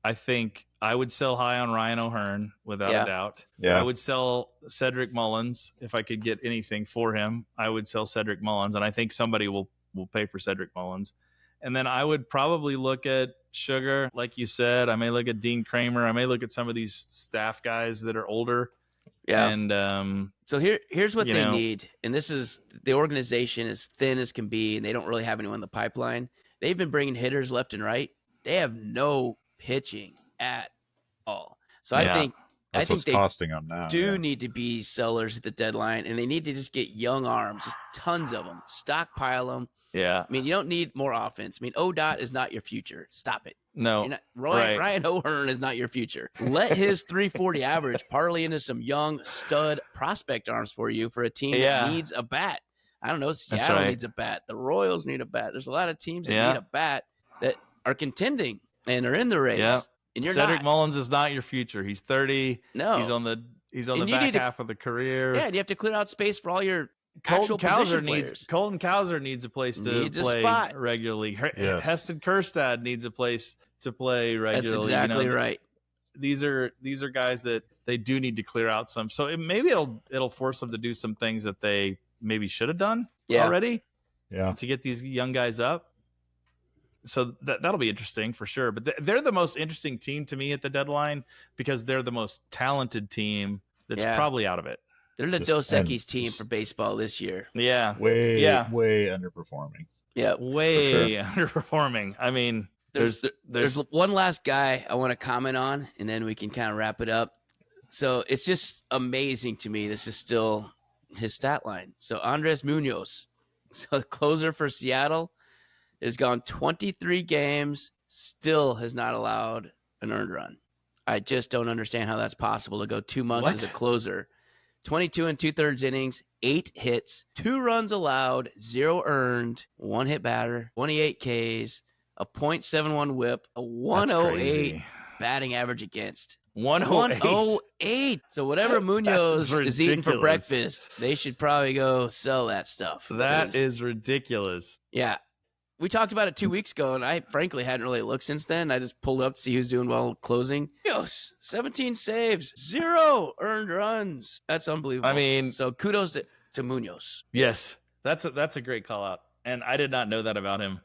I think I would sell high on Ryan O'Hearn without a doubt. Yeah. I would sell Cedric Mullins if I could get anything for him. I would sell Cedric Mullins, and I think somebody will pay for Cedric Mullins. And then I would probably look at Sugar, like you said. I may look at Dean Kramer. I may look at some of these staff guys that are older. Yeah. And so here's what they need. And this is, the organization is thin as can be, and they don't really have anyone in the pipeline. They've been bringing hitters left and right. They have no pitching at all. So I think they costing them now. Need to be sellers at the deadline, and they need to just get young arms, just tons of them, stockpile them. Yeah. I mean, you don't need more offense. I mean, ODOT is not your future. Stop it. No. Ryan O'Hearn is not your future. Let his 340 average parlay into some young stud prospect arms for you for a team that needs a bat. I don't know. Seattle needs a bat. The Royals need a bat. There's a lot of teams that need a bat that are contending and are in the race. Yeah. And you're Cedric not. Mullins is not your future. He's 30. No. He's on the back half of the career. Yeah, and you have to clear out space for all your Colton Cowser needs a place to play regularly. Yes. Heston Kjerstad needs a place to play regularly. That's exactly right. These are guys that they do need to clear out some. So maybe it'll force them to do some things that they maybe should have done already. Yeah. To get these young guys up. So that'll be interesting for sure. But they're the most interesting team to me at the deadline because they're the most talented team that's probably out of it. They're the Dos Equis team for baseball this year. Yeah. Way underperforming. Yeah. Way underperforming. I mean, there's one last guy I want to comment on, and then we can kind of wrap it up. So it's just amazing to me. This is still his stat line. So Andres Munoz, so the closer for Seattle, has gone 23 games, still has not allowed an earned run. I just don't understand how that's possible to go 2 months as a closer. 22 2/3 innings, 8 hits, 2 runs allowed, 0 earned, 1 hit batter, 28 Ks, a .71 whip, a 108 batting average against. 108. So whatever Munoz is eating for breakfast, they should probably go sell that stuff. That is ridiculous. Yeah. We talked about it 2 weeks ago, and I frankly hadn't really looked since then. I just pulled up to see who's doing well closing. Munoz, 17 saves, 0 earned runs. That's unbelievable. I mean, so kudos to Munoz. Yes, that's a great call out, and I did not know that about him.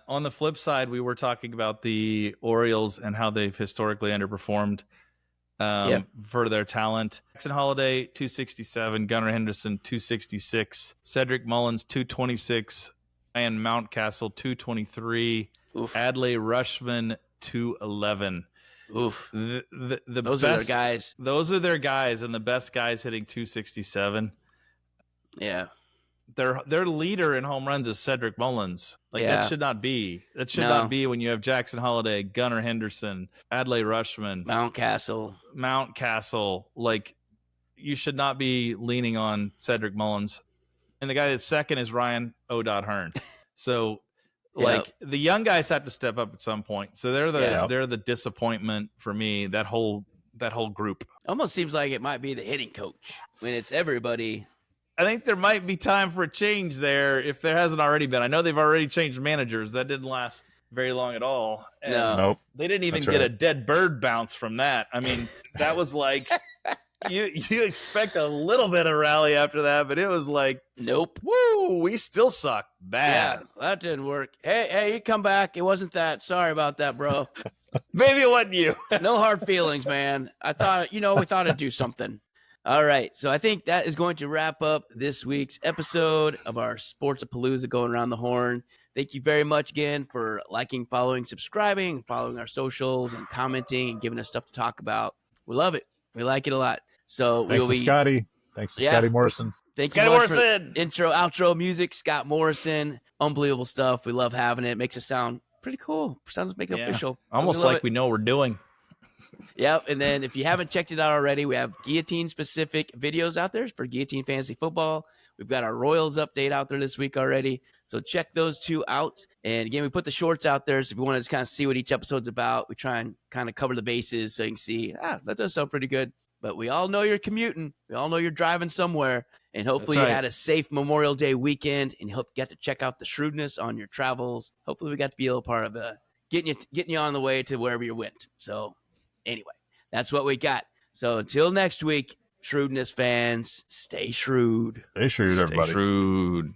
On the flip side, we were talking about the Orioles and how they've historically underperformed. for their talent. Jackson Holiday, 267. Gunnar Henderson, 266. Cedric Mullins, 226. Ryan Mountcastle, 223. Oof. Adley Rushman, 211. Oof. Those are their guys. Those are their guys, and the best guys hitting 267. Yeah. Their leader in home runs is Cedric Mullins. That should not be. That should not be when you have Jackson Holiday, Gunnar Henderson, Adley Rushman, Mountcastle. You should not be leaning on Cedric Mullins. And the guy that's second is Ryan Hearn. So the young guys have to step up at some point. So they're the disappointment for me, that whole group. Almost seems like it might be the hitting coach when it's everybody. I think there might be time for a change there if there hasn't already been. I know they've already changed managers. That didn't last very long at all. And Nope. They didn't even get a dead bird bounce from that. I mean, that was like you expect a little bit of rally after that, but it was like, nope. Woo, we still suck bad. Yeah, that didn't work. Hey, you come back. It wasn't that. Sorry about that, bro. Maybe it wasn't you. No hard feelings, man. I thought, we thought I'd do something. All right, so I think that is going to wrap up this week's episode of our Sportsapalooza going around the horn. Thank you very much again for liking, following, subscribing, following our socials, and commenting and giving us stuff to talk about. We love it. We like it a lot. So thanks to Scotty. Thanks to Scotty Morrison. Thank you much for intro, outro music. Scott Morrison, unbelievable stuff. We love having it. Makes us sound pretty cool. Sounds make it official. Almost like we know what we're doing. Yep, and then if you haven't checked it out already, we have guillotine-specific videos out there for Guillotine Fantasy Football. We've got our Royals update out there this week already, so check those two out. And again, we put the shorts out there, so if you want to just kind of see what each episode's about, we try and kind of cover the bases so you can see, that does sound pretty good. But we all know you're commuting. We all know you're driving somewhere, and hopefully you had a safe Memorial Day weekend, and you hope you get to check out the Shrewdness on your travels. Hopefully we got to be a little part of getting you on the way to wherever you went. So anyway, that's what we got. So until next week, Shrewdness fans, stay shrewd. Stay shrewd, everybody. Stay shrewd.